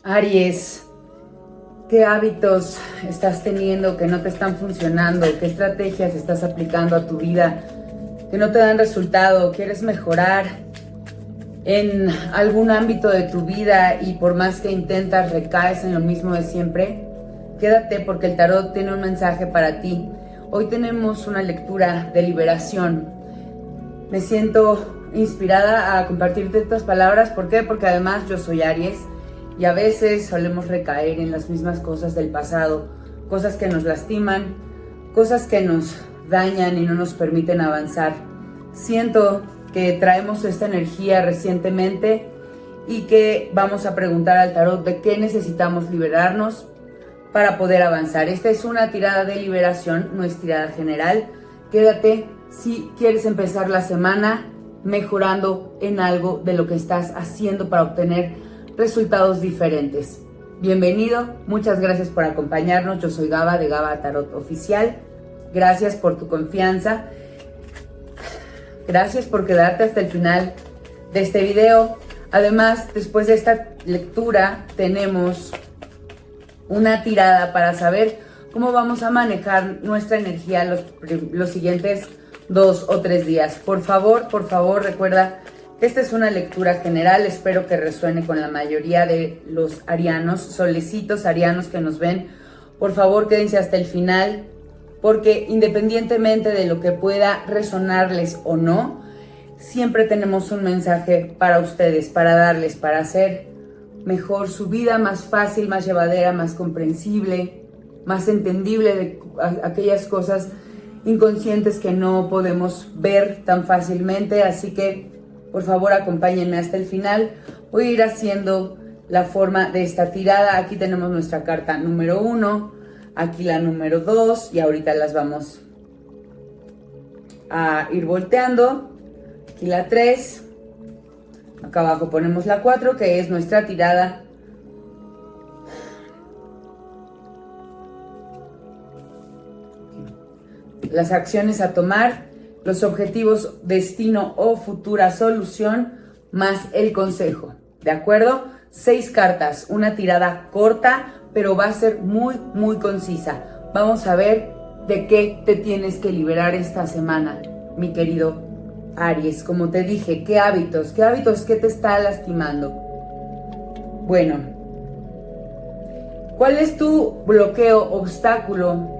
Aries, ¿qué hábitos estás teniendo que no te están funcionando? ¿Qué estrategias estás aplicando a tu vida que no te dan resultado? ¿Quieres mejorar en algún ámbito de tu vida y por más que intentas recaes en lo mismo de siempre? Quédate porque el tarot tiene un mensaje para ti. Hoy tenemos una lectura de liberación. Me siento inspirada a compartirte estas palabras. ¿Por qué? Porque además yo soy Aries y a veces solemos recaer en las mismas cosas del pasado, cosas que nos lastiman, cosas que nos dañan y no nos permiten avanzar. Siento que traemos esta energía recientemente y que vamos a preguntar al tarot de qué necesitamos liberarnos para poder avanzar. Esta es una tirada de liberación, no es tirada general. Quédate si quieres empezar la semana mejorando en algo de lo que estás haciendo para obtener resultados diferentes. Bienvenido, muchas gracias por acompañarnos. Yo soy Gaba de Gaba Tarot Oficial. Gracias por tu confianza. Gracias por quedarte hasta el final de este video. Además, después de esta lectura, tenemos una tirada para saber cómo vamos a manejar nuestra energía los siguientes 2 o 3 días. Por favor, recuerda que esta es una lectura general. Espero que resuene con la mayoría de los arianos, solecitos arianos que nos ven. Por favor, quédense hasta el final, porque independientemente de lo que pueda resonarles o no, siempre tenemos un mensaje para ustedes, para darles, para hacer mejor su vida, más fácil, más llevadera, más comprensible, más entendible de aquellas cosas inconscientes que no podemos ver tan fácilmente. Así que, por favor, acompáñenme hasta el final. Voy a ir haciendo la forma de esta tirada. Aquí tenemos nuestra carta número 1, aquí la número 2 y ahorita las vamos a ir volteando. Aquí la 3. Acá abajo ponemos la 4, que es nuestra tirada las acciones a tomar, los objetivos, destino o futura solución, más el consejo. ¿De acuerdo? 6 cartas, una tirada corta, pero va a ser muy concisa. Vamos a ver de qué te tienes que liberar esta semana, mi querido Aries. Como te dije, ¿qué hábitos que te está lastimando? Bueno, ¿cuál es tu bloqueo, obstáculo?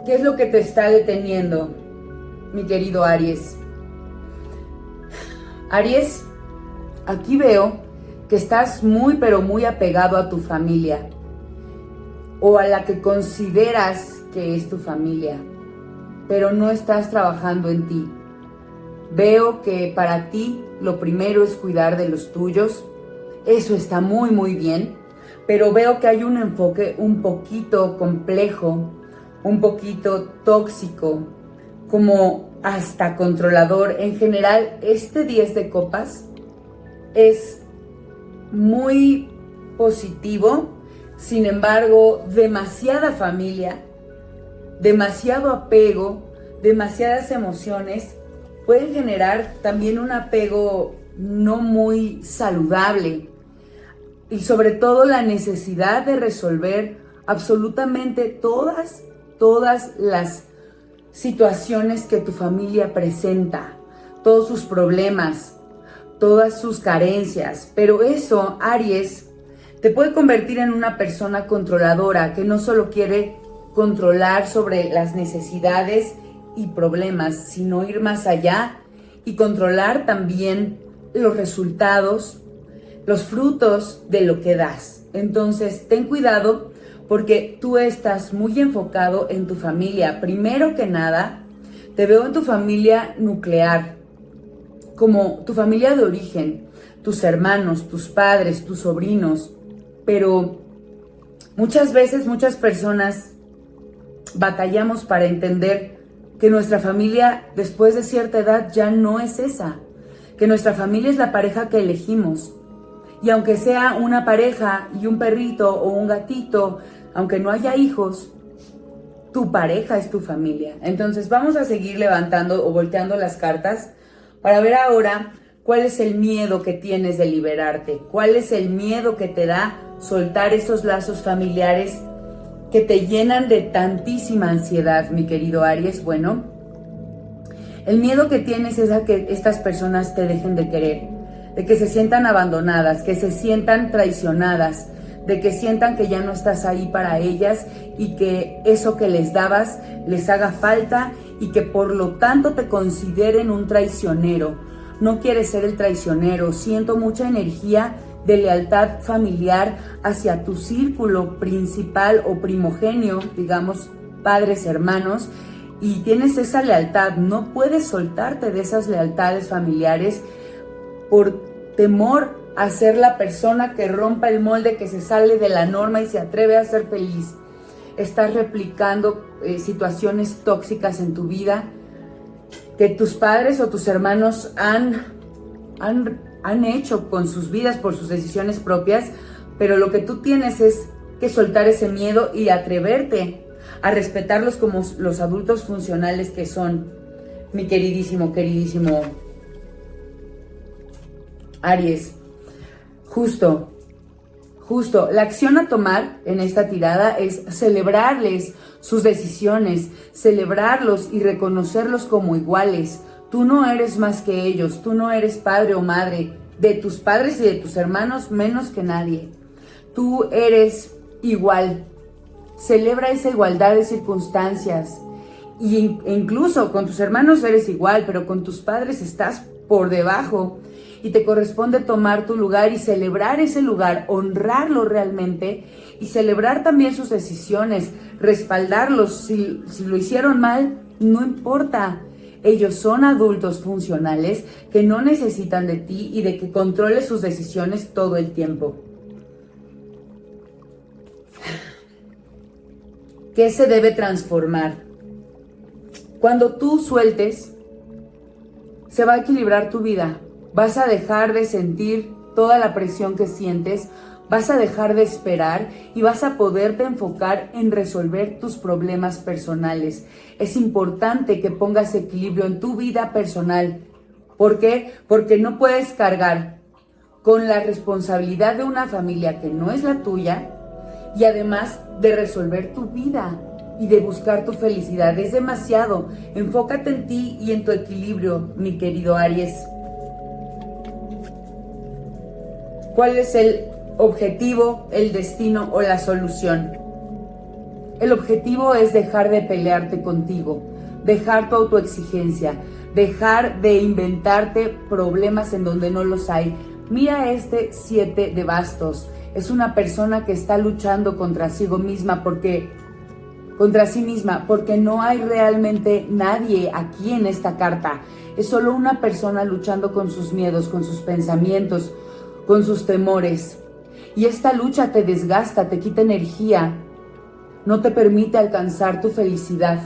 ¿Qué es lo que te está deteniendo, mi querido Aries? Aries, aquí veo que estás muy pero muy apegado a tu familia o a la que consideras que es tu familia, pero no estás trabajando en ti. Veo que para ti lo primero es cuidar de los tuyos. Eso está muy bien, pero veo que hay un enfoque un poquito complejo, un poquito tóxico, como hasta controlador. En general, este 10 de copas es muy positivo. Sin embargo, demasiada familia, demasiado apego, demasiadas emociones pueden generar también un apego no muy saludable y sobre todo la necesidad de resolver absolutamente todas las situaciones que tu familia presenta, todos sus problemas, todas sus carencias. Pero eso, Aries, te puede convertir en una persona controladora que no solo quiere controlar sobre las necesidades y problemas, sino ir más allá y controlar también los resultados, los frutos de lo que das. Entonces, ten cuidado porque tú estás muy enfocado en tu familia. Primero que nada, te veo en tu familia nuclear, como tu familia de origen, tus hermanos, tus padres, tus sobrinos. Pero muchas veces, muchas personas batallamos para entender que nuestra familia después de cierta edad ya no es esa, que nuestra familia es la pareja que elegimos. Y aunque sea una pareja y un perrito o un gatito, aunque no haya hijos, tu pareja es tu familia. Entonces vamos a seguir levantando o volteando las cartas para ver ahora ¿Cuál es el miedo que tienes de liberarte? ¿Cuál es el miedo que te da soltar esos lazos familiares que te llenan de tantísima ansiedad, mi querido Aries? Bueno, el miedo que tienes es a que estas personas te dejen de querer, de que se sientan abandonadas, que se sientan traicionadas, de que sientan que ya no estás ahí para ellas y que eso que les dabas les haga falta y que por lo tanto te consideren un traicionero. No quieres ser el traicionero, siento mucha energía de lealtad familiar hacia tu círculo principal o primogenio, digamos, padres, hermanos, y tienes esa lealtad, no puedes soltarte de esas lealtades familiares por temor a ser la persona que rompa el molde, que se sale de la norma y se atreve a ser feliz. Estás replicando situaciones tóxicas en tu vida que tus padres o tus hermanos han hecho con sus vidas por sus decisiones propias, pero lo que tú tienes es que soltar ese miedo y atreverte a respetarlos como los adultos funcionales que son, mi queridísimo Aries. Justo, la acción a tomar en esta tirada es celebrarles sus decisiones, celebrarlos y reconocerlos como iguales. Tú no eres más que ellos, tú no eres padre o madre de tus padres y de tus hermanos menos que nadie. Tú eres igual. Celebra esa igualdad de circunstancias. E incluso con tus hermanos eres igual, pero con tus padres estás por debajo. Y te corresponde tomar tu lugar y celebrar ese lugar, honrarlo realmente y celebrar también sus decisiones, respaldarlos. Si lo hicieron mal, no importa. Ellos son adultos funcionales que no necesitan de ti y de que controles sus decisiones todo el tiempo. ¿Qué se debe transformar? Cuando tú sueltes, se va a equilibrar tu vida. Vas a dejar de sentir toda la presión que sientes, vas a dejar de esperar y vas a poderte enfocar en resolver tus problemas personales. Es importante que pongas equilibrio en tu vida personal. ¿Por qué? Porque no puedes cargar con la responsabilidad de una familia que no es la tuya y además de resolver tu vida y de buscar tu felicidad. Es demasiado. Enfócate en ti y en tu equilibrio, mi querido Aries. ¿Cuál es el objetivo, el destino o la solución? El objetivo es dejar de pelearte contigo, dejar tu autoexigencia, dejar de inventarte problemas en donde no los hay. Mira este 7 de bastos. Es una persona que está luchando contra sí misma porque no hay realmente nadie aquí en esta carta. Es solo una persona luchando con sus miedos, con sus pensamientos, con sus temores. Y esta lucha te desgasta, te quita energía, no te permite alcanzar tu felicidad.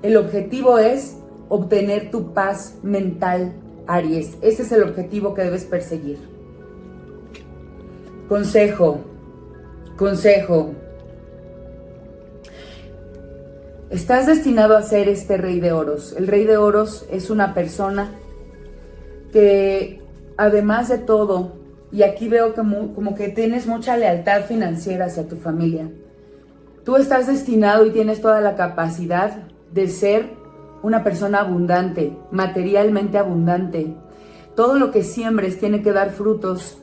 El objetivo es obtener tu paz mental, Aries. Ese es el objetivo que debes perseguir. Consejo. Estás destinado a ser este Rey de Oros. El Rey de Oros es una persona que, además de todo, y aquí veo como que tienes mucha lealtad financiera hacia tu familia. Tú estás destinado y tienes toda la capacidad de ser una persona abundante, materialmente abundante. Todo lo que siembres tiene que dar frutos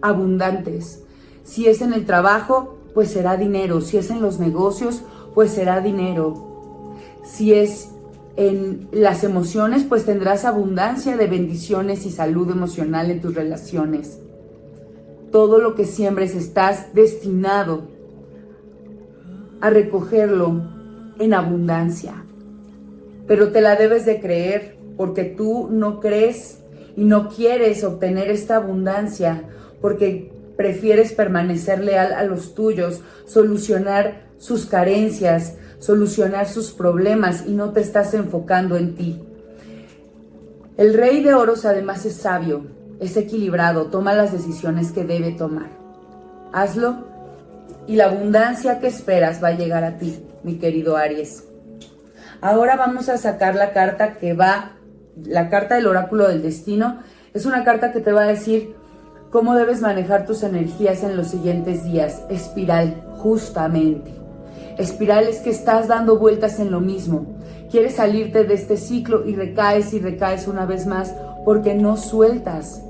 abundantes. Si es en el trabajo, pues será dinero. Si es en los negocios, pues será dinero. Si es en las emociones, pues tendrás abundancia de bendiciones y salud emocional en tus relaciones. Todo lo que siembres estás destinado a recogerlo en abundancia. Pero te la debes de creer, porque tú no crees y no quieres obtener esta abundancia, porque prefieres permanecer leal a los tuyos, solucionar sus carencias, solucionar sus problemas y no te estás enfocando en ti. El Rey de Oros además es sabio, es equilibrado, toma las decisiones que debe tomar. Hazlo y la abundancia que esperas va a llegar a ti, mi querido Aries. Ahora vamos a sacar la carta del oráculo del destino. Es una carta que te va a decir cómo debes manejar tus energías en los siguientes días. Espiral, justamente. Espiral es que estás dando vueltas en lo mismo. Quieres salirte de este ciclo y recaes una vez más porque no sueltas.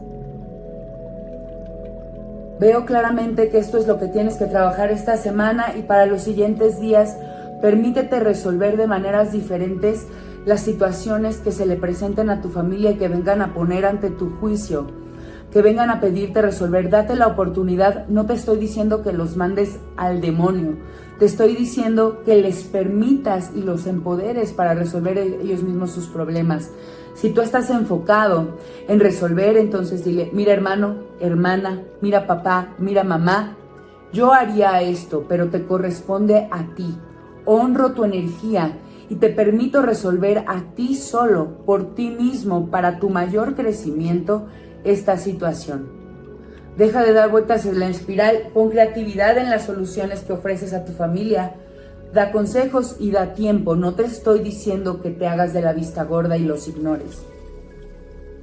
Veo claramente que esto es lo que tienes que trabajar esta semana y para los siguientes días permítete resolver de maneras diferentes las situaciones que se le presenten a tu familia y que vengan a poner ante tu juicio, que vengan a pedirte resolver. Date la oportunidad, no te estoy diciendo que los mandes al demonio, te estoy diciendo que les permitas y los empoderes para resolver ellos mismos sus problemas. Si tú estás enfocado en resolver, entonces dile, mira hermano, hermana, mira papá, mira mamá, yo haría esto, pero te corresponde a ti. Honro tu energía y te permito resolver a ti solo, por ti mismo, para tu mayor crecimiento, esta situación. Deja de dar vueltas en la espiral, pon creatividad en las soluciones que ofreces a tu familia. Da consejos y da tiempo. No te estoy diciendo que te hagas de la vista gorda y los ignores,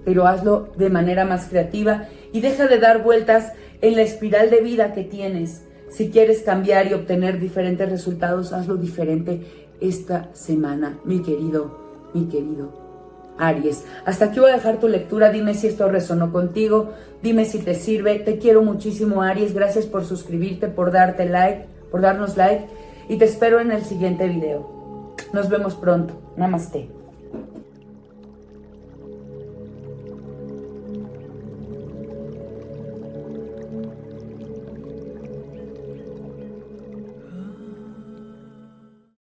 pero hazlo de manera más creativa y deja de dar vueltas en la espiral de vida que tienes. Si quieres cambiar y obtener diferentes resultados, hazlo diferente esta semana, mi querido Aries. Hasta aquí voy a dejar tu lectura. Dime si esto resonó contigo, dime si te sirve. Te quiero muchísimo, Aries. Gracias por suscribirte, por darnos like. Y te espero en el siguiente video. Nos vemos pronto. Namaste.